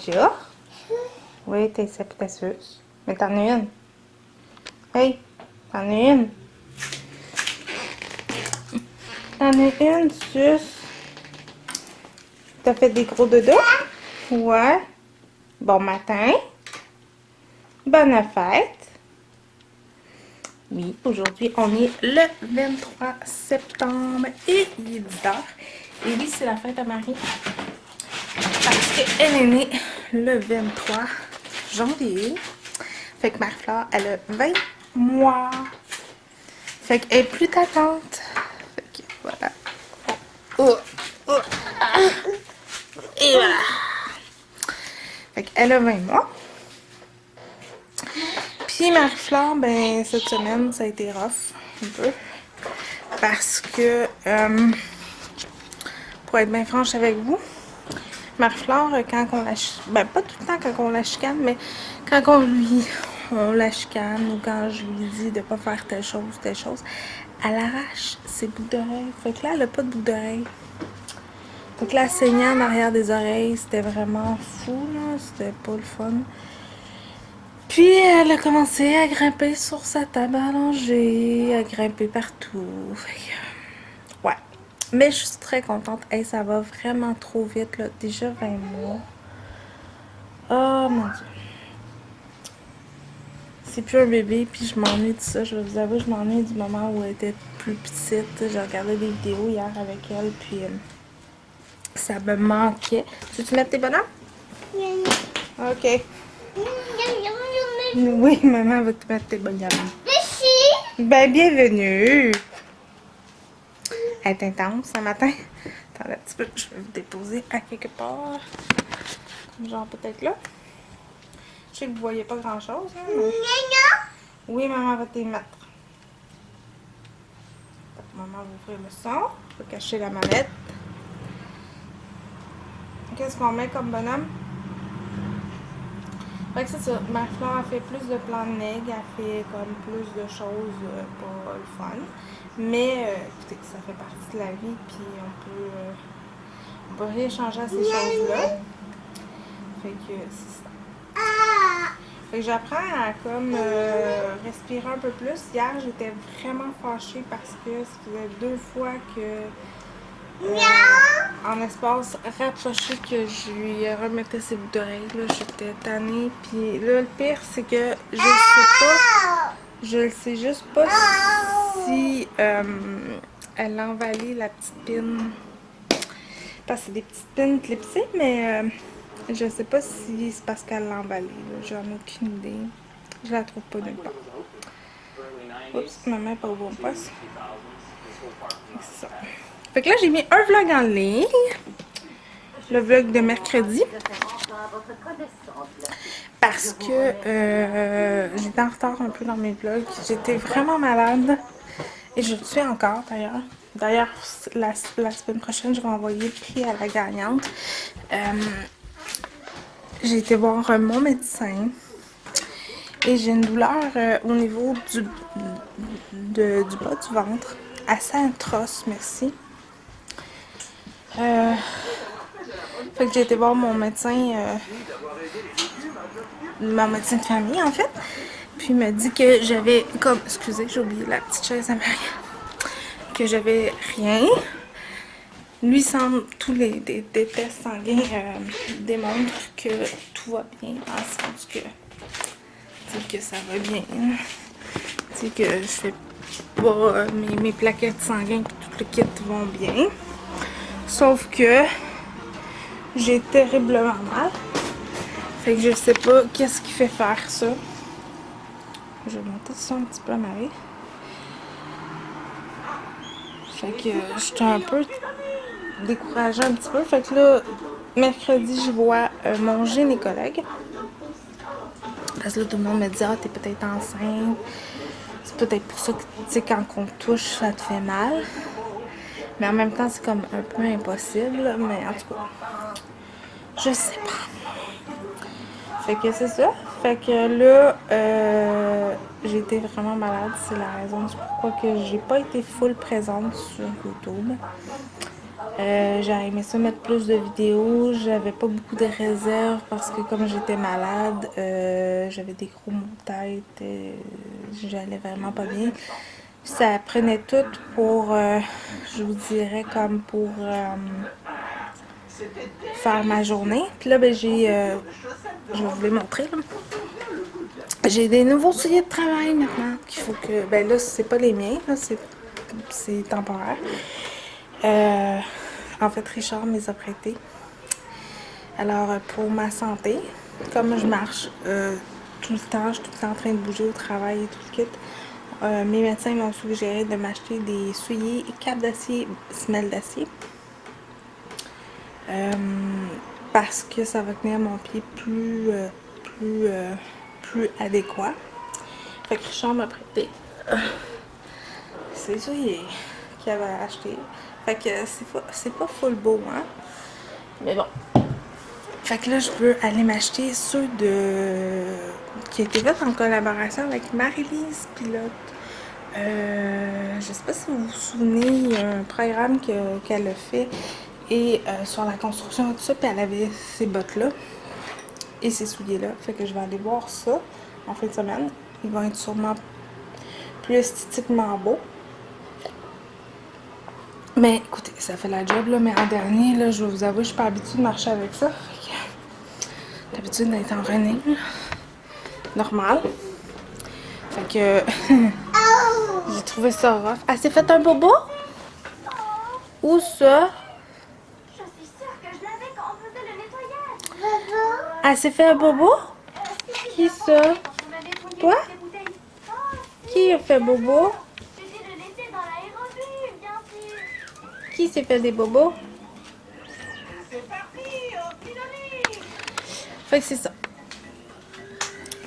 Bonjour. Oui, t'es ta suce. Mais t'en as une. Hey, t'en as une. T'en as une, suce. T'as fait des gros dodos? Ouais. Bon matin. Bonne fête. Oui, aujourd'hui, on est le 23 septembre et il est 10h. Et oui, c'est la fête à Marie. Parce qu'elle est née le 23 janvier. Fait que Marie-Flore, elle a 20 mois. Fait qu'elle est plus ta tante. Fait que voilà. Oh, oh, ah. Et voilà. Fait qu'elle a 20 mois. Puis Marie-Flore, ben cette semaine, ça a été rough un peu. Parce que, pour être bien franche avec vous, Marie-Flore, quand on la chicane, ben pas tout le temps quand on la chicane, mais quand on la chicane ou quand je lui dis de pas faire telle chose, elle arrache ses bouts d'oreilles. Fait que là, elle a pas de bouts d'oreilles. Fait que là, elle saignait en arrière des oreilles, c'était vraiment fou, là, c'était pas le fun. Puis elle a commencé à grimper sur sa table à langer, à grimper partout. Fait que, ouais. Mais je suis très contente. Hey, ça va vraiment trop vite, là. Déjà 20 mois. Oh mon dieu. C'est plus un bébé, puis je m'ennuie de ça. Je vais vous avouer, je m'ennuie du moment où elle était plus petite. J'ai regardé des vidéos hier avec elle, puis ça me manquait. Tu veux -tu mettre tes bonhommes? Oui. Ok. Oui, maman va te mettre tes bonhommes. Merci. Ben, bienvenue. Elle est intense ce matin. Attendez un petit peu, je vais vous déposer à quelque part. Genre peut-être là. Je sais que vous voyez pas grand chose. Hein, mais... Oui, maman va te les mettre. Maman va ouvrir le son. Je vais cacher la manette. Qu'est-ce qu'on met comme bonhomme? Fait que c'est ça. Marie-Flore a fait plus de plans de nègre. Elle fait comme plus de choses pas le fun. Mais écoutez, ça fait partie de la vie. Puis on peut rien changer à ces choses-là. Fait que c'est ça. Fait que j'apprends à comme respirer un peu plus. Hier, j'étais vraiment fâchée parce que ça faisait 2 fois que en espace rapproché que je lui remettais ses bouts d'oreilles. J'étais tannée. Puis là, le pire, c'est que je sais juste pas si elle a emballé la petite pine. Parce que c'est des petites pines clipsées, mais je sais pas si c'est parce qu'elle l'a emballée. J'en ai aucune idée. Je la trouve pas nulle part. Oups, ma main n'est pas au bon poste. C'est ça. Fait que là, j'ai mis un vlog en ligne. Le vlog de mercredi. Parce que j'étais en retard un peu dans mes vlogs. J'étais vraiment malade. Et je le suis encore d'ailleurs. D'ailleurs, la semaine prochaine, je vais envoyer le prix à la gagnante. J'ai été voir mon médecin. Et j'ai une douleur au niveau du bas du ventre. Assez atroce, merci. Fait que j'ai été voir mon médecin de famille en fait. Puis il m'a dit que j'avais comme... Excusez, j'ai oublié la petite chaise à Marie. Que j'avais rien. Lui semble, tous les tests sanguins démontrent que tout va bien. Dans le sens que ça va bien. Tu sais que je fais pas... mes plaquettes sanguines et tout le kit vont bien. Sauf que j'ai terriblement mal. Fait que je sais pas qu'est-ce qui fait faire ça. Je vais monter ça un petit peu à Marie. Fait que j'étais un peu découragée un petit peu. Fait que là, mercredi, je vois mon gynécologue. Parce que là, tout le monde me dit « Ah, t'es peut-être enceinte. » C'est peut-être pour ça que, tu sais, quand on touche, ça te fait mal. Mais en même temps, c'est comme un peu impossible. Mais en tout cas, je sais pas. Fait que c'est ça. Fait que là, j'ai été vraiment malade. C'est la raison du pourquoi que j'ai pas été full présente sur YouTube. J'aurais aimé ça mettre plus de vidéos. J'avais pas beaucoup de réserves parce que comme j'étais malade, j'avais des gros maux de tête. J'allais vraiment pas bien. Ça prenait tout pour, je vous dirais, comme pour faire ma journée. Puis là, ben je vais vous les montrer. Là. J'ai des nouveaux souliers de travail maintenant qu'il faut que... Ben là, c'est pas les miens, là, c'est temporaire. En fait, Richard me les a prêtés. Alors, pour ma santé, comme je marche tout le temps, je suis tout le temps en train de bouger au travail et tout le kit, mes médecins m'ont suggéré de m'acheter des souliers capes d'acier, semelles d'acier. Parce que ça va tenir mon pied plus adéquat. Fait que Richard m'a prêté ces souliers qu'il avait acheté. Fait que c'est pas full beau, hein. Mais bon. Fait que là, je peux aller m'acheter ceux qui a été faits en collaboration avec Marie-Lise Pilote. Je sais pas si vous vous souvenez, il y a un programme qu'elle a fait et sur la construction et tout ça, puis elle avait ces bottes-là et ces souliers-là. Fait que je vais aller voir ça en fin de semaine. Ils vont être sûrement plus esthétiquement beaux. Mais écoutez, ça fait la job, là, mais en dernier, là, je vais vous avouer, je suis pas habituée de marcher avec ça. D'habitude d'être en running, normal. Fait que j'ai trouvé ça rough. Elle s'est fait un bobo? Où ça? Je suis sûre que je l'avais quand on faisait le nettoyage. Elle s'est fait un bobo? Qui ça? Toi? Qui a fait bobo? Je vais le laisser dans l'aérobus, bien sûr. Qui s'est fait des bobos? C'est parti, au piloni. Fait que c'est ça.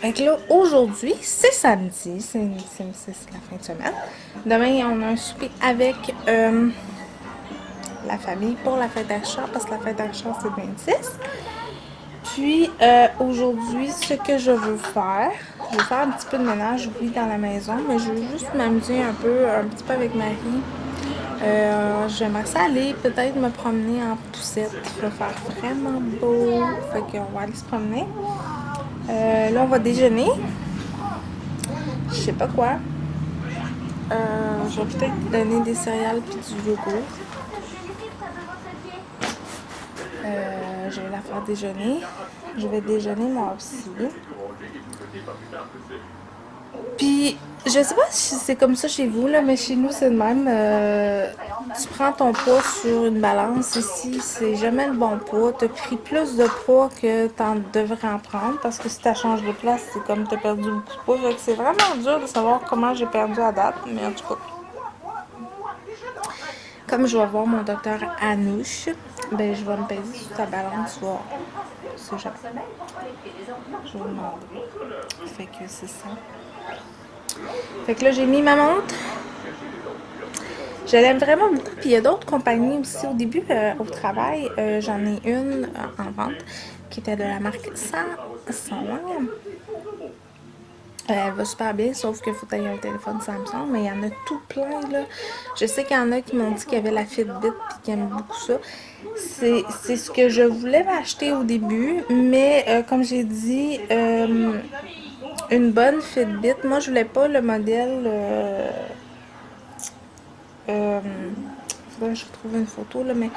Fait que là, aujourd'hui, c'est samedi, c'est la fin de semaine. Demain, on a un souper avec la famille pour la fête d'Achard, parce que la fête d'Achard, c'est le 26. Puis, aujourd'hui, ce que je veux faire un petit peu de ménage, oui, dans la maison, mais je veux juste m'amuser un petit peu avec Marie. J'aimerais ça aller peut-être me promener en poussette. Il va faire vraiment beau. Fait qu'on va aller se promener. Là, on va déjeuner. Je sais pas quoi. Je vais peut-être donner des céréales puis du yogourt. Je vais la faire déjeuner. Je vais déjeuner moi aussi. Puis, je sais pas si c'est comme ça chez vous, là, mais chez nous, c'est le même. Tu prends ton poids sur une balance. Ici, c'est jamais le bon poids. Tu as pris plus de poids que tu en devrais en prendre parce que si tu changes de place, c'est comme tu as perdu beaucoup de poids. Fait que c'est vraiment dur de savoir comment j'ai perdu à date, mais en tout cas. Comme je vais voir mon docteur Anouche, ben je vais me peser sur ta balance, voir. C'est jamais. Je vais demander. Fait que c'est ça. Fait que là, j'ai mis ma montre. Je l'aime vraiment beaucoup. Puis il y a d'autres compagnies aussi. Au début, au travail, j'en ai une en vente qui était de la marque Samsung. Elle va super bien, sauf qu'il faut avoir un téléphone Samsung, mais il y en a tout plein, là. Je sais qu'il y en a qui m'ont dit qu'il y avait la Fitbit et qui aiment beaucoup ça. C'est ce que je voulais m'acheter au début, mais comme j'ai dit, une bonne Fitbit, moi je voulais pas le modèle... faudrait que je retrouve une photo, là, mais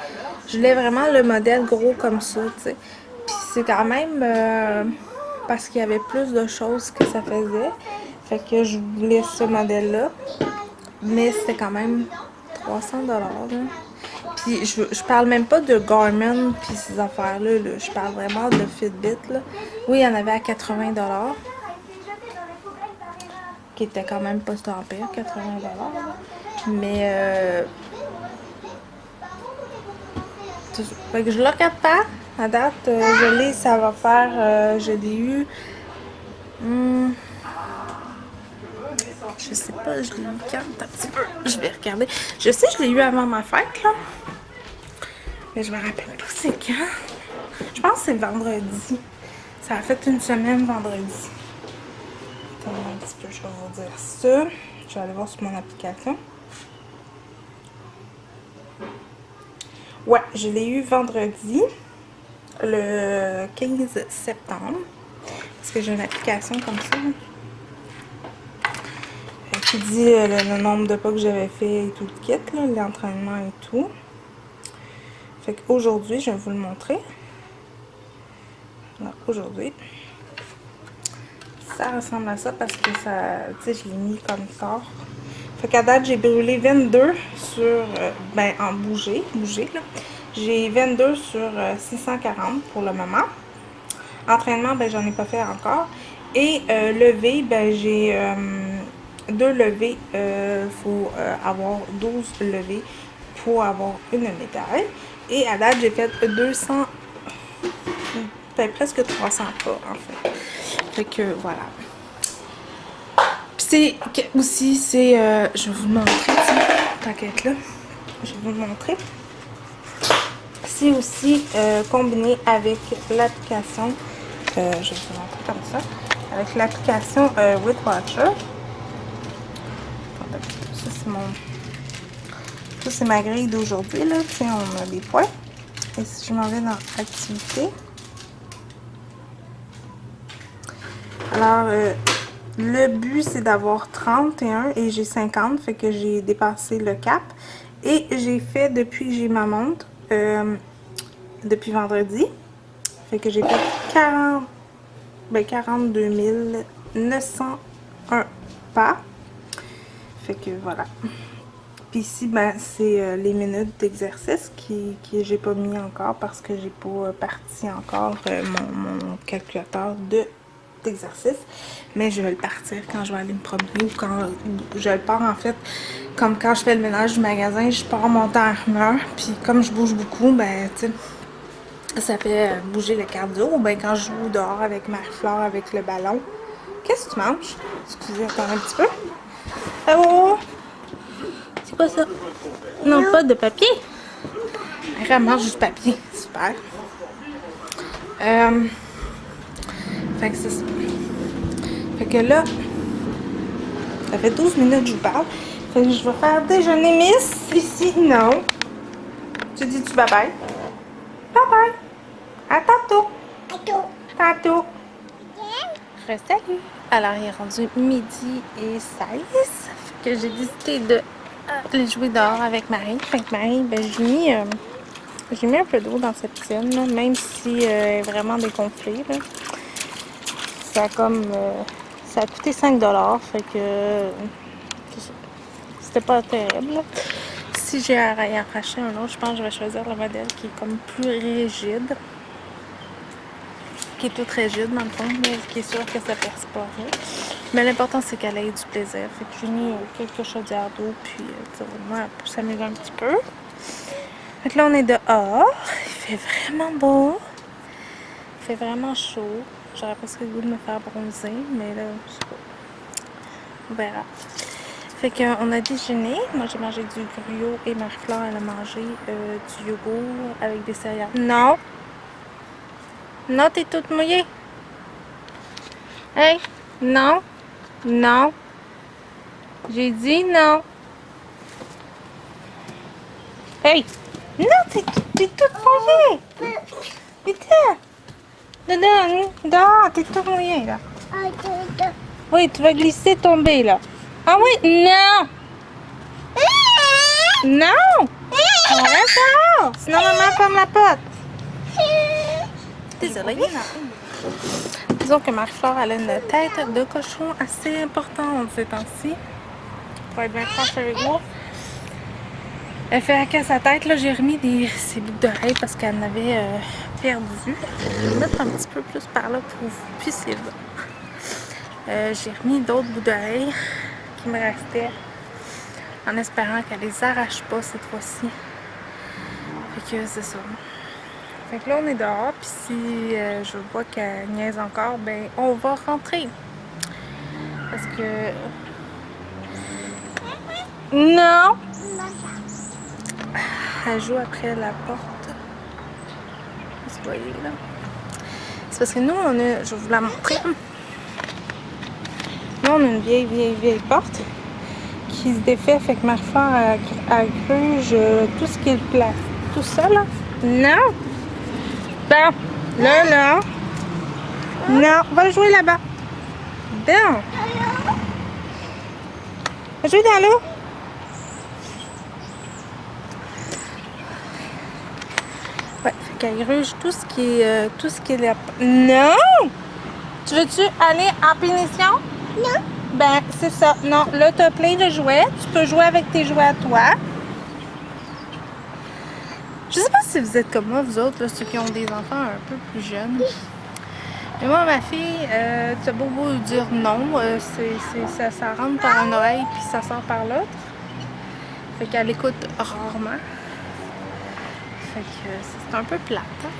je voulais vraiment le modèle gros comme ça, tu sais. Puis c'est quand même... parce qu'il y avait plus de choses que ça faisait. Fait que je voulais ce modèle-là. Mais c'était quand même 300$. Là. Puis je parle même pas de Garmin puis ces affaires-là. Là. Je parle vraiment de Fitbit. Là. Oui, il y en avait à 80$. Qui était quand même pas tant pire, 80$. Mais fait que je le regarde pas. À date, je l'ai, ça va faire, je l'ai eu, je sais pas, je l'ai eu quand, un petit peu, je vais regarder. Je sais, je l'ai eu avant ma fête, là, mais je me rappelle pas c'est quand. Je pense que c'est vendredi. Ça a fait une semaine vendredi. Attendez un petit peu, je vais vous dire ça. Je vais aller voir sur mon application. Ouais, je l'ai eu vendredi, le 15 septembre. Parce que j'ai une application comme ça. Qui dit le nombre de pas que j'avais fait et tout le kit, l'entraînement et tout. Fait qu'aujourd'hui, je vais vous le montrer. Aujourd'hui, ça ressemble à ça parce que ça, tu sais, je l'ai mis comme tard. Fait qu'à date, j'ai brûlé 22 sur, en bougé là. J'ai 22 sur 640 pour le moment. Entraînement, ben j'en ai pas fait encore. Et levé, ben j'ai 2 levées. Faut avoir 12 levées pour avoir une médaille. Et à date, j'ai fait 200, ben, presque 300 pas en fait. Fait que voilà. Puis c'est aussi, je vais vous le montrer, t'inquiète là. Je vais vous le montrer. C'est aussi combiné avec l'application, je vais vous montrer comme ça, avec l'application Weight Watcher. Ça c'est ça c'est ma grille d'aujourd'hui là. Tu sais, on a des points. Et si je m'en vais dans activité, alors le but c'est d'avoir 31 et j'ai 50, fait que j'ai dépassé le cap. Et j'ai fait depuis que j'ai ma montre, depuis vendredi, fait que j'ai fait 42 901 pas. Fait que voilà. Puis ici, ben, c'est les minutes d'exercice que j'ai pas mis encore parce que j'ai pas parti encore mon calculateur d'exercice. Mais je vais le partir quand je vais aller me promener ou quand je le pars en fait. Comme quand je fais le ménage du magasin, je pars mon temps à humeur. Puis comme je bouge beaucoup, ben tu sais, ça fait bouger le cardio. Ou ben quand je joue dehors avec Marie-Flore, avec le ballon. Qu'est-ce que tu manges? Excusez, attends un petit peu. Oh! C'est quoi ça? Non, pas de papier. Elle mange du papier. Super. Fait que c'est ça. Fait que là, ça fait 12 minutes que je vous parle. Fait que je vais faire déjeuner Miss ici. Non. Tu dis-tu bye-bye? Bye-bye. À tantôt. Tantôt. Salut. Alors, il est rendu midi et 16. Fait que j'ai décidé de aller jouer dehors avec Marie. Fait que Marie, ben, j'ai mis un peu d'eau dans cette piscine, là, même si elle est vraiment dégonflée. Là. Ça a comme... ça a coûté 5 $. Fait que... c'était pas terrible. Là. Si j'ai à y arracher un autre, je pense que je vais choisir le modèle qui est comme plus rigide. Qui est toute rigide dans le fond, mais qui est sûr que ça perce pas rien. Mais l'important c'est qu'elle ait du plaisir. Fait que j'ai mis quelques chaudières d'eau, puis moi pour s'amuser un petit peu. Fait que là on est dehors, il fait vraiment beau, il fait vraiment chaud. J'aurais presque le goût de me faire bronzer, mais là, je sais pas. On verra. Fait qu'on a déjeuné. Moi j'ai mangé du gruau et Marie-Flore elle a mangé du yogourt avec des céréales. Non! Non, t'es toute mouillée. Hey, non, non. J'ai dit non. Hey, non, t'es toute mouillée. Putain. Dehors, t'es toute mouillée là. Oui, tu vas glisser, tomber là. Ah oui, non. Non. On reste dehors. Sinon, maman ferme la porte. Désolée. Disons que Marie-Flore elle a une tête de cochon assez importante ces temps-ci. Pour être bien franche avec vous. Elle fait à sa tête. Là, j'ai remis ses boucles d'oreilles parce qu'elle en avait perdu. Je vais mettre un petit peu plus par là pour que vous puissiez voir. J'ai remis d'autres boucles d'oreilles qui me restaient en espérant qu'elle les arrache pas cette fois-ci. Fait que c'est ça. Fait que là, on est dehors, puis si je vois qu'elle niaise encore, ben on va rentrer. Parce que... Non! Elle joue après la porte. Vous voyez, là. C'est parce que nous, on a... Je vais vous la montrer. Nous, on a une vieille porte qui se défait. Fait que Marie-Flore a gruge tout ce qui est tout ça, là? Non? Bon, là. Non, va jouer là-bas. Bon. Va jouer dans l'eau. Ouais, fait qu'elle gruge tout ce qui est là. Non! Tu veux-tu aller en punition? Non. Ben, c'est ça. Non, là, tu as plein de jouets. Tu peux jouer avec tes jouets à toi. Je sais pas si vous êtes comme moi, vous autres, là, ceux qui ont des enfants un peu plus jeunes. Mais moi, ma fille, tu as beau dire non, ça rentre par une oreille puis ça sort par l'autre. Fait qu'elle écoute rarement. Fait que c'est un peu plate. Hein?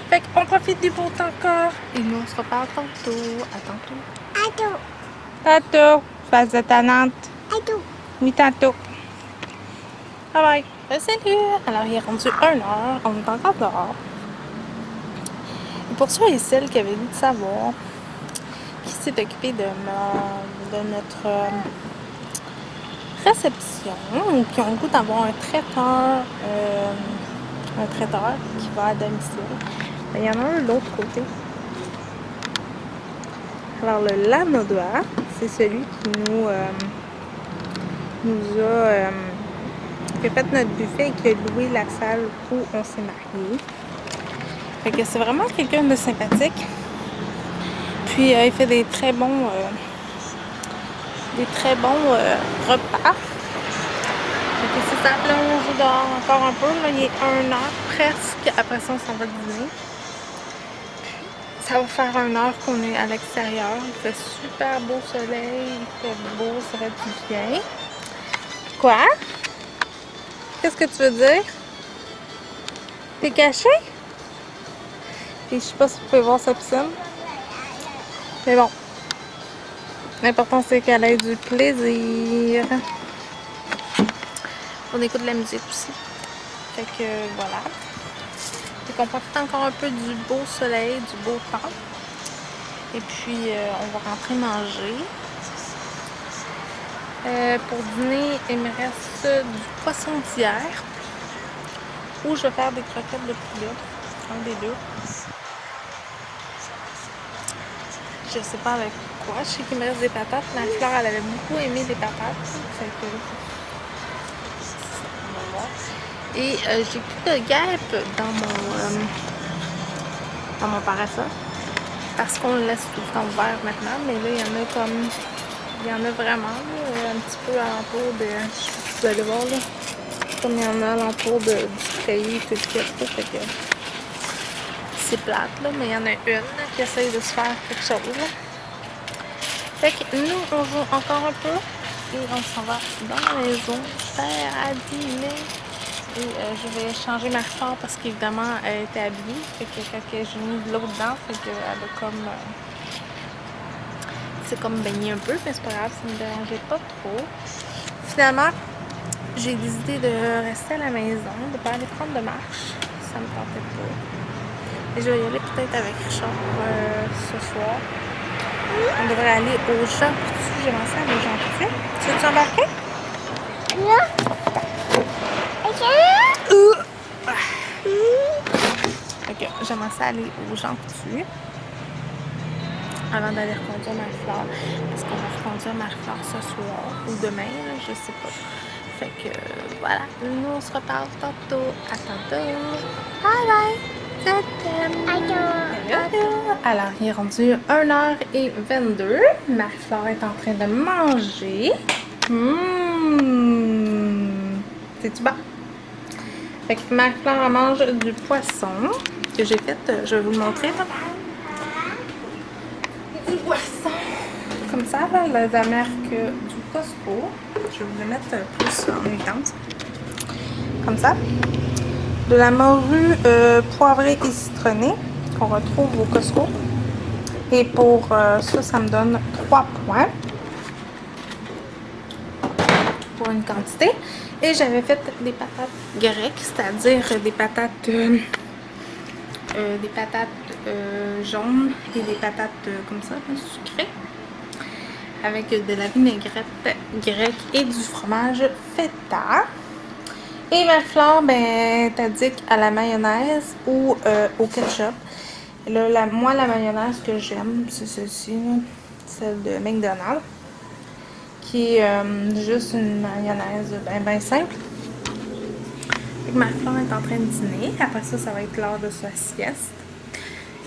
Fait qu'on profite du beau temps encore. Et nous, on se reparle tantôt. À tantôt. Tantôt. Face de tannante. Oui, tantôt. Bye bye. Salut. Alors, il est rendu 1h. On est encore dehors. Et pour ceux et celles qui avaient envie de savoir qui s'est occupé de notre réception ou qui ont le goût d'avoir un traiteur qui va à domicile, ben, il y en a un de l'autre côté. Alors, le Lanodois, c'est celui qui nous a qui a fait notre buffet et qui a loué la salle où on s'est mariés. Fait que c'est vraiment quelqu'un de sympathique. Puis il fait des très bons repas. Fait que c'est ça. Là, on joue dehors encore un peu. Là, il est 1h presque. Après ça, on s'en va dîner. Ça va faire 1h qu'on est à l'extérieur. Il fait super beau soleil. Il fait beau, ça va du bien. Quoi? Qu'est-ce que tu veux dire? T'es caché? Et je sais pas si vous pouvez voir sa piscine. Mais bon. L'important c'est qu'elle ait du plaisir. On écoute de la musique aussi. Fait que voilà. Fait qu'on profite encore un peu du beau soleil, du beau temps. Et puis on va rentrer manger. Pour dîner, il me reste du poisson d'hier. Ou je vais faire des croquettes de poulet. Un des deux. Je sais pas avec quoi. Je sais qu'il me reste des patates. Ma Fleur, elle avait beaucoup aimé les patates. Fait que... on va voir. Et j'ai plus de guêpes dans mon parasol. Parce qu'on le laisse tout le temps ouvert maintenant. Mais là, il y en a comme... Il y en a vraiment là, un petit peu alentour de... Vous allez voir là. Comme il y en a alentour du treillis et tout le kit. Fait que... C'est plate là, mais il y en a une là, qui essaye de se faire quelque chose là. Fait que nous, on joue encore un peu et on s'en va dans la maison faire à dîner. Et je vais changer ma Fleur parce qu'évidemment, elle était habillée. Fait que quand j'ai mis de l'eau dedans, fait qu'elle a comme... c'est comme baigné un peu, mais c'est pas grave, ça me dérangeait pas trop. Finalement, j'ai décidé de rester à la maison, de pas aller prendre de marche. Ça me tentait pas. Et je vais y aller peut-être avec Richard ce soir. On devrait aller au Jean Coutu. J'ai pensé à aller au Jean Coutu. Tu veux t'embarquer? Ok, j'aimerais ça aller au Jean Coutu avant d'aller reconduire ma Fleur. Parce qu'on va reconduire ma Fleur ce soir ou demain, là, je sais pas. Fait que voilà, nous on se reparle tantôt. À tantôt. Bye bye. Je t'aime. Alors, il est rendu 1h22. Ma Fleur est en train de manger. C'est-tu bon? Fait que ma Fleur mange du poisson que j'ai fait. Je vais vous le montrer là. Du poisson. Comme ça, là, la marque du Costco. Je vais vous le mettre plus en évidence. Comme ça. De la morue poivrée et citronnée qu'on retrouve au Costco. Et pour ça me donne 3 points pour une quantité. Et j'avais fait des patates grecques, c'est-à-dire des patates jaunes et des patates comme ça, sucrées, avec de la vinaigrette grecque et du fromage feta. Et Marie-Flore, ben, t'indique à la mayonnaise ou au ketchup. Et là, moi, la mayonnaise que j'aime, c'est celle-ci, celle de McDonald's, qui est juste une mayonnaise ben simple. Marie-Flore est en train de dîner. Après ça, ça va être l'heure de sa sieste.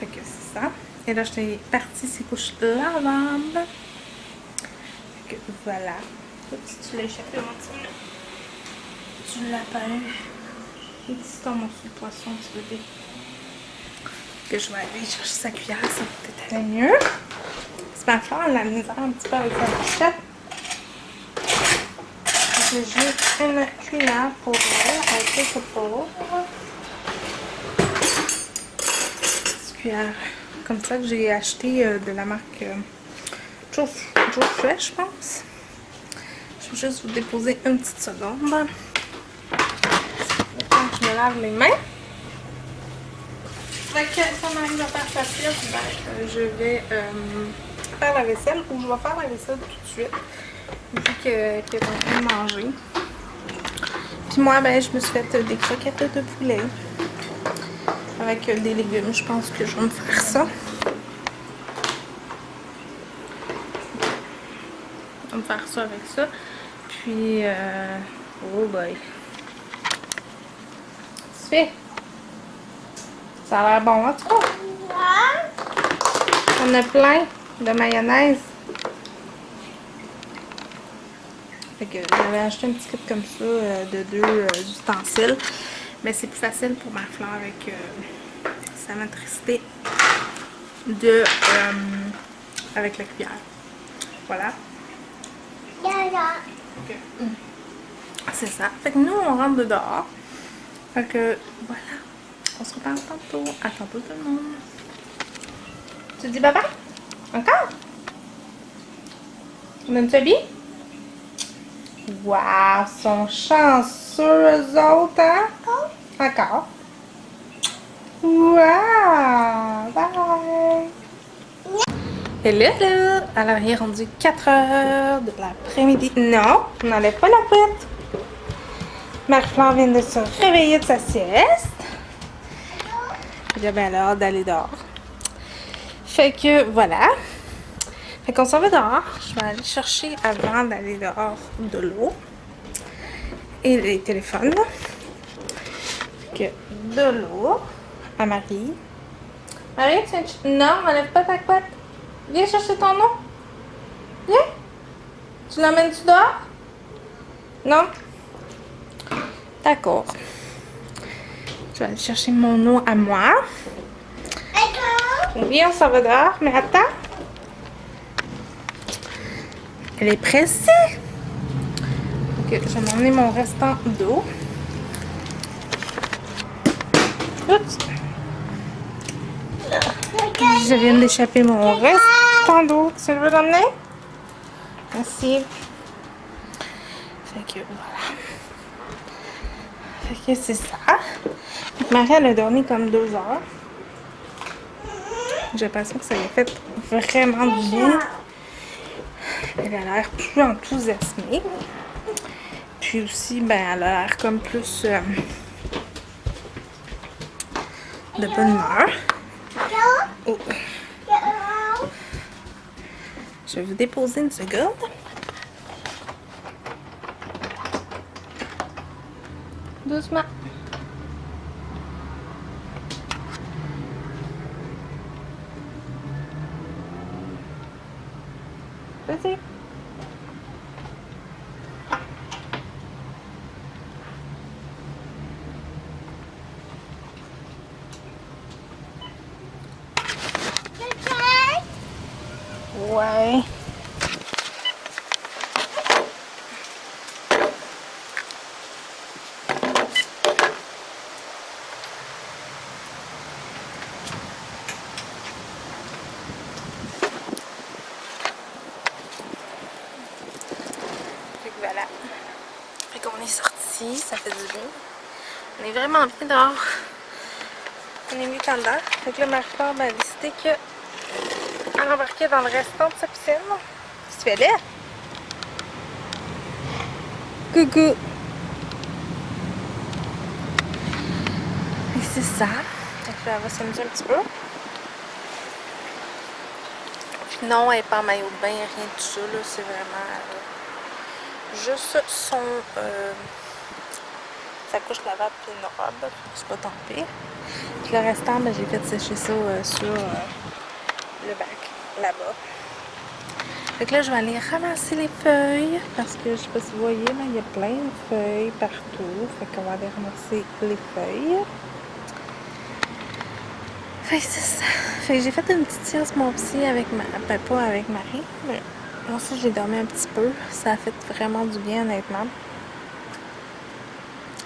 Fait que c'est ça. Et là, j'étais partie ses couches lavables. Fait que voilà. Oups, tu l'as échappé, mon petit minot. Du lapin. Et petit ton morceau de poisson, petit bébé. Que je vais aller chercher sa cuillère, ça va peut-être aller mieux. C'est ma fleur, elle a la misère un petit peu avec sa bouchette. J'ai une cuillère pour elle, avec quelques pauvres. Petite cuillère comme ça que j'ai acheté de la marque Joe Fresh, je pense. Je vais juste vous déposer une petite seconde. Je me lave les mains. Fait que ça m'arrive à faire sa sieste, ben, je vais faire la vaisselle ou je vais faire la vaisselle tout de suite vu qu'elle est en train de manger. Puis moi, ben, je me suis fait des croquettes de poulet avec des légumes. Je pense que je vais me faire ça. Je vais me faire ça avec ça. Puis, oh boy. Ça fait. Ça a l'air bon, en tout cas. On a plein de mayonnaise. Fait que j'avais acheté un petit kit comme ça de 2 ustensiles. Mais c'est plus facile pour ma fleur avec sa motricité de avec la cuillère. Voilà. Okay. C'est ça. Fait que nous on rentre de dehors. Fait que voilà. On se reparle tantôt. À tantôt tout le monde. Tu dis bye bye? Encore? On aime-tu bien? Waouh, ils sont chanceux eux autres, hein? Encore. Waouh! Bye! Hello! Alors, il est rendu 4 h de l'après-midi. Non, on n'enlève pas la couette. Marie-Flore vient de se réveiller de sa sieste. Il a bien l'heure d'aller dehors. Fait que, voilà. Fait qu'on s'en va dehors. Je vais aller chercher avant d'aller dehors de l'eau. Et les téléphones. Fait que de l'eau à Marie. Marie, non, m'enlève pas ta couette. Viens chercher ton eau. Viens. Tu l'emmènes-tu dehors? Non? D'accord. Je vais aller chercher mon eau à moi. Oui, on s'en va dehors, mais attends. Elle est pressée. Ok, je vais m'emmener mon restant d'eau. Oups. Je viens d'échapper mon restant d'eau. Tu veux l'emmener? Merci. Fait que voilà. Fait que c'est ça. Marie, elle a dormi comme 2 heures. J'ai l'impression que ça lui a fait vraiment du bien. Elle a l'air plus enthousiasmée. Puis aussi, ben, elle a l'air comme plus de bonne humeur. Oh. Je vais vous déposer une seconde. Doucement. Vas-y. Ouais. Fait que voilà. Fait qu'on est sorti, ça fait du bien. On est vraiment bien dehors. On est mis en dedans. Fait que là, Marie-Flore m'a décidé qu'elle embarquait dans le restant de sa piscine. Qu'est-ce que tu fais là? Coucou! c'est ça. Fait que là, elle va s'amuser un petit peu. Puis non, elle n'est pas en maillot de bain, rien de tout ça. C'est vraiment juste sa couche lavable puis une robe. C'est pas tant pire. Puis le restant, ben, j'ai fait sécher ça sur le bac, là-bas. Fait que là, je vais aller ramasser les feuilles parce que je sais pas si vous voyez, mais il y a plein de feuilles partout. Fait qu'on va aller ramasser les feuilles. Fait que c'est ça. Fait que j'ai fait une petite sieste moi aussi avec ben, pas avec Marie, mais moi aussi j'ai dormi un petit peu. Ça a fait vraiment du bien honnêtement.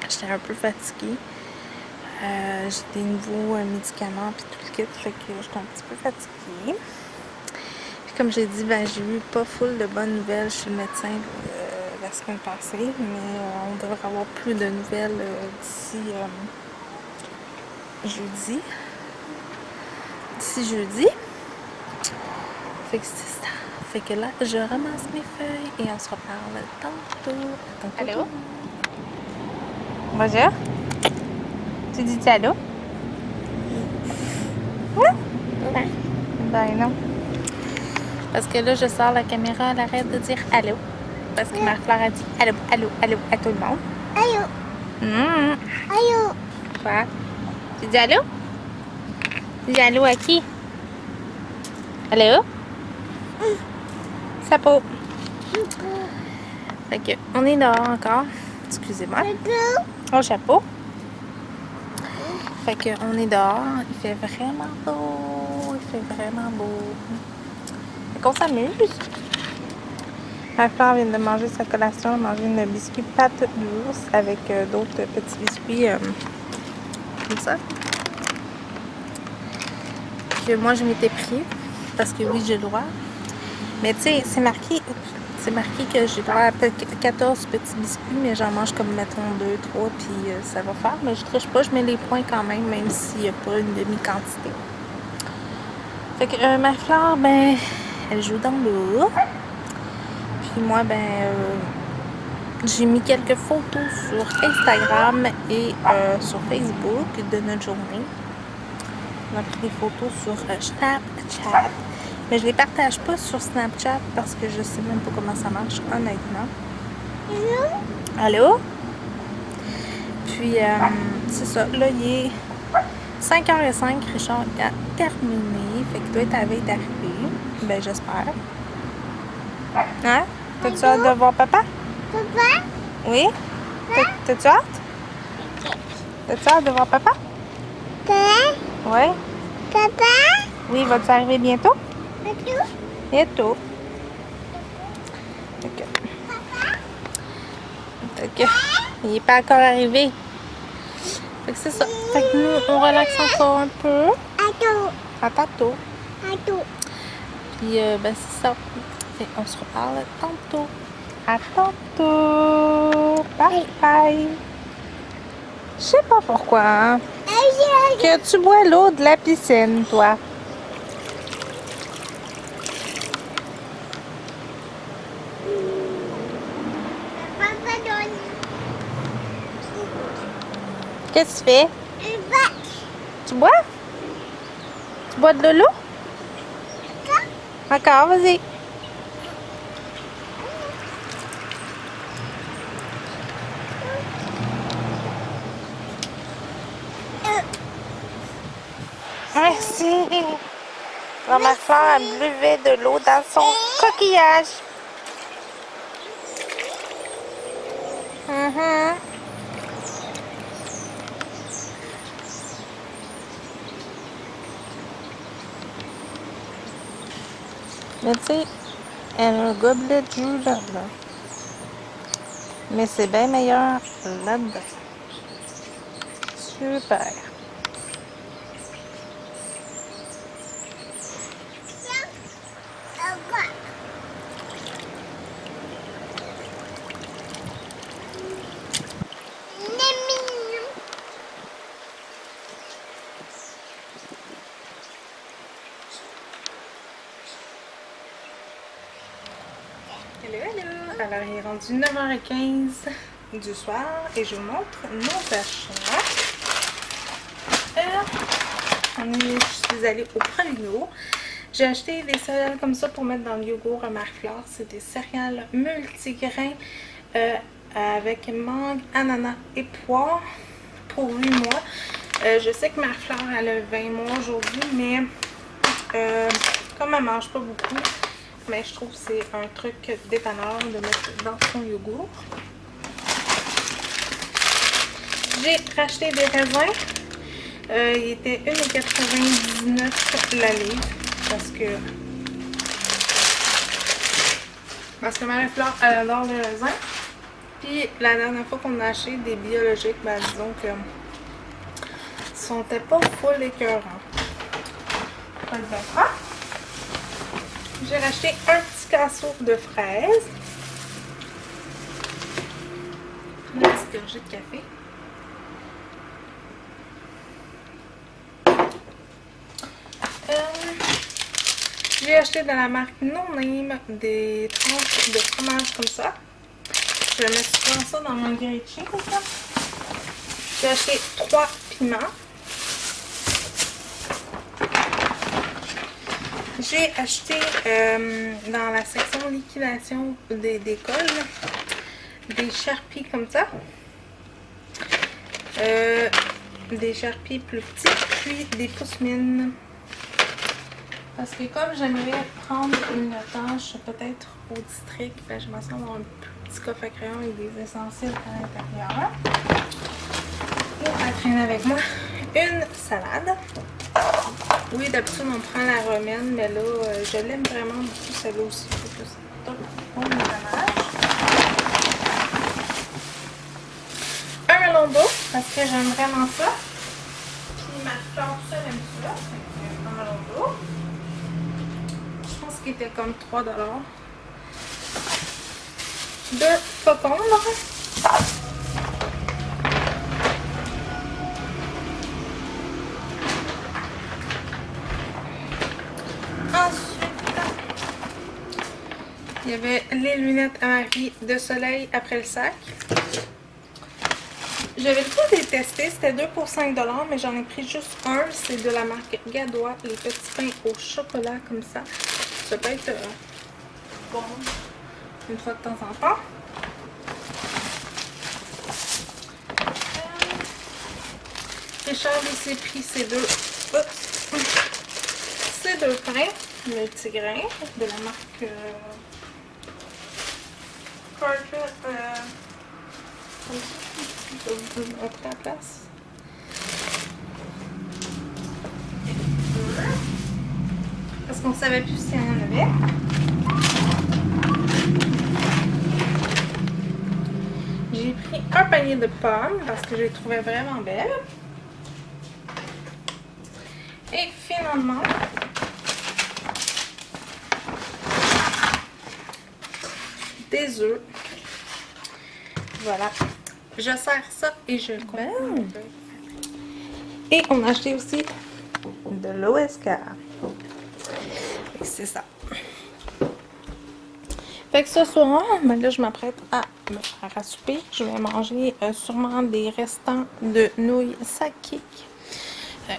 J'étais un peu fatiguée. J'ai des nouveaux médicaments puis tout le kit, fait que j'étais un petit peu fatiguée. Puis comme j'ai dit, ben j'ai eu pas full de bonnes nouvelles chez le médecin la semaine passée, mais on devrait avoir plus de nouvelles d'ici jeudi. Fait que c'est ça. Fait que là, je ramasse mes feuilles et on se reparle tantôt. Allô? Bonjour. Tu dis allô? Oui? Ben non. Parce que là, je sors la caméra, elle arrête de dire allô. Parce que Marie-Fleur a dit allô, allô, allô à tout le monde. Allô? Allô? Quoi? Tu dis allô? Tu dis allô à qui? Allô? Chapeau. Fait que, on est dehors encore. Excusez-moi. Oh, chapeau. Fait que, on est dehors. Il fait vraiment beau. Il fait vraiment beau. Fait qu'on s'amuse. Ma Fleur vient de manger sa collation. Elle a mangé une biscuit pâte d'ours avec d'autres petits biscuits comme ça. Que moi, je m'étais pris. Parce que oui, j'ai le droit. Mais tu sais, c'est marqué que j'ai le droit à 14 petits biscuits, mais j'en mange comme, mettons, 2, 3, puis ça va faire. Mais je triche pas, je mets les points quand même s'il n'y a pas une demi-quantité. Fait que Marie-Fleur, ben, elle joue dans l'eau. Puis moi, ben, j'ai mis quelques photos sur Instagram et sur Facebook de notre journée. On a pris des photos sur Snapchat. Mais je les partage pas sur Snapchat parce que je sais même pas comment ça marche, honnêtement. Allô? Puis, c'est ça. Là, il est 5h05. Richard a terminé. Fait qu'il doit être à la veille d'arriver. Ben, j'espère. Hein? T'as-tu hâte de voir papa? Papa? Oui? T'as-tu hâte? T'as-tu hâte de voir papa? Papa? Oui? Papa? Oui, vas-tu arriver bientôt? Papa? Bientôt. Fait que, il n'est pas encore arrivé. Fait que c'est ça. Fait que nous, on relaxe encore un peu. À tantôt. Puis, ben, c'est ça. Fait qu'on se reparle tantôt. À tantôt. Bye bye. Je sais pas pourquoi, hein, que tu bois l'eau de la piscine, toi. Qu'est-ce que tu fais? Tu bois? Tu bois de l'eau? Encore, vas-y. Merci. Alors, ma Fleur, elle buvait de l'eau dans son coquillage. Mais tu sais, elle a un gobelet de jus là-dedans. Mais c'est bien meilleur là-dedans. Super. Hello. Alors, il est rendu 9h15 du soir et je vous montre nos achats. Je suis allée au Provigo. J'ai acheté des céréales comme ça pour mettre dans le yogourt à Marie-Flore. C'est des céréales multigrains avec mangue, ananas et poire pour 8 mois. Je sais que Marie-Flore elle a 20 mois aujourd'hui, mais comme elle mange pas beaucoup, mais je trouve que c'est un truc dépanneur de mettre dans son yogourt. J'ai racheté des raisins. Il était 1,99 la livre parce que Marie-Flore elle adore les raisins. Puis la dernière fois qu'on a acheté des biologiques, ben disons que sont pas full écœurants. Pas de d'accord. J'ai racheté un petit casseau de fraises. Une petite gorgée de café. J'ai acheté de la marque No Name des tranches de fromage comme ça. Je vais mettre souvent ça dans mon grilled cheese. J'ai acheté 3 piments. J'ai acheté dans la section liquidation des cols des Sharpies comme ça. Des Sharpies plus petits, puis des pousse-mines. Parce que comme j'aimerais prendre une tâche peut-être au district, ben je me sens avoir un petit coffre à crayon avec des essentiels à l'intérieur. Et à traîner avec moi une salade. Oui, d'habitude on prend la romaine, mais là je l'aime vraiment beaucoup celle-là aussi. C'est top pour le fromage. Un melon d'eau, parce que j'aime vraiment ça. Puis ma fleur, ça j'aime ça. Un melon d'eau. Je pense qu'il était comme 3 $. 2 cocombres. Ensuite, il y avait les lunettes à Marie de soleil après le sac. J'avais le goût de les tester, c'était 2 pour 5 $, mais j'en ai pris juste un. C'est de la marque Gadois, les petits pains au chocolat comme ça. Ça peut être bon une fois de temps en temps. Richard s'est pris ces deux pains multigrains de la marque Cartridge. Je vais vous montrer la place. Parce qu'on savait plus s'il y en avait. J'ai pris un panier de pommes parce que je les trouvais vraiment belles. Et finalement, des œufs. Voilà. Je sers ça et je le compte. Et on a acheté aussi de l'OSK. C'est ça. Fait que ce soir, ben là, je m'apprête à me faire à souper. Je vais manger sûrement des restants de nouilles Sakic.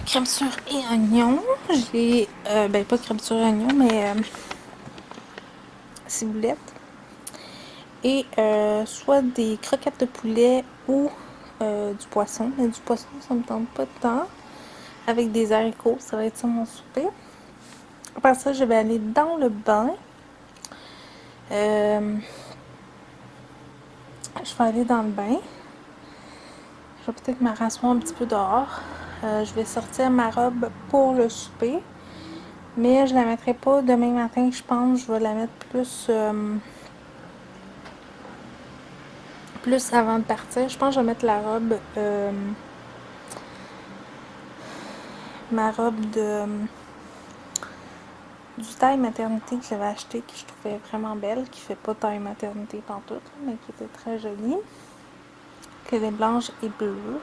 Crème sur et oignon. J'ai, ben pas crème sur et oignon, mais ciboulette. Et soit des croquettes de poulet ou du poisson. Mais du poisson, ça me tente pas de temps. Avec des haricots, ça va être ça mon souper. Après ça, je vais aller dans le bain. Je vais aller dans le bain. Je vais peut-être me rasseoir un petit peu dehors. Je vais sortir ma robe pour le souper. Mais je la mettrai pas demain matin, je pense. Je vais la mettre plus avant de partir. Je pense que je vais mettre la robe ma robe du taille maternité que j'avais acheté, que je trouvais vraiment belle, qui fait pas taille maternité pantoute, mais qui était très jolie. Elle est blanche et bleue.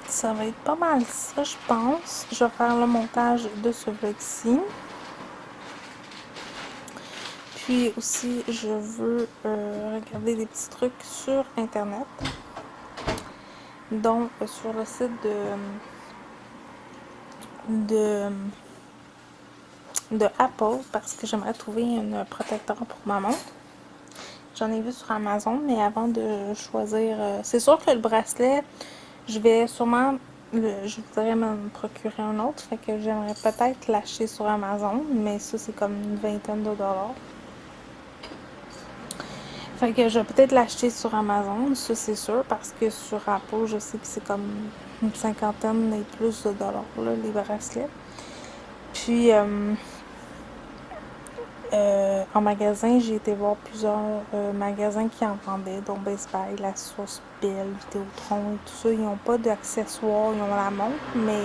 Ça va être pas mal ça, je pense. Je vais faire le montage de ce vlog-ci. Puis aussi, je veux regarder des petits trucs sur Internet. dont sur le site de, de Apple, parce que j'aimerais trouver un protecteur pour ma montre. J'en ai vu sur Amazon, mais avant de choisir... c'est sûr que le bracelet, je vais sûrement... je voudrais me procurer un autre, fait que j'aimerais peut-être l'acheter sur Amazon, mais ça, c'est comme une vingtaine de dollars. Fait que je vais peut-être l'acheter sur Amazon, ça c'est sûr, parce que sur Apple, je sais que c'est comme une cinquantaine et plus de dollars, là, les bracelets. Puis, en magasin, j'ai été voir plusieurs magasins qui en vendaient, dont Best Buy, La Source, Bell, Vidéotron et tout ça. Ils n'ont pas d'accessoires, ils ont la montre, mais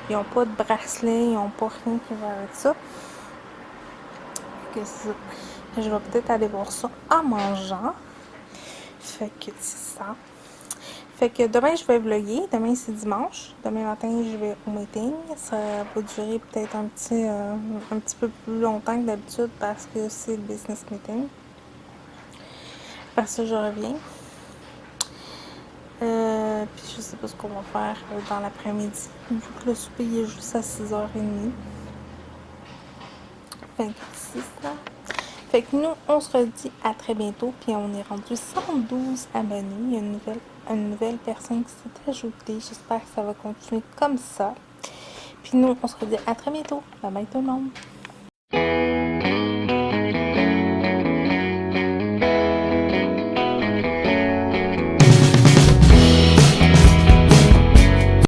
ils n'ont pas de bracelet, ils n'ont pas rien qui va avec ça. Je vais peut-être aller voir ça en mangeant. Fait que c'est ça. Fait que demain, je vais vlogger. Demain, c'est dimanche. Demain matin, je vais au meeting. Ça va durer peut-être un petit peu plus longtemps que d'habitude parce que c'est le business meeting. Parce que je reviens. Puis je sais pas ce qu'on va faire dans l'après-midi. Vu que le souper est juste à 6h30. Fait que c'est ça. Fait que nous, on se redit à très bientôt. Puis on est rendu 112 abonnés. Il y a une nouvelle personne qui s'est ajoutée. J'espère que ça va continuer comme ça. Puis nous, on se redit à très bientôt. Bye bye tout le monde.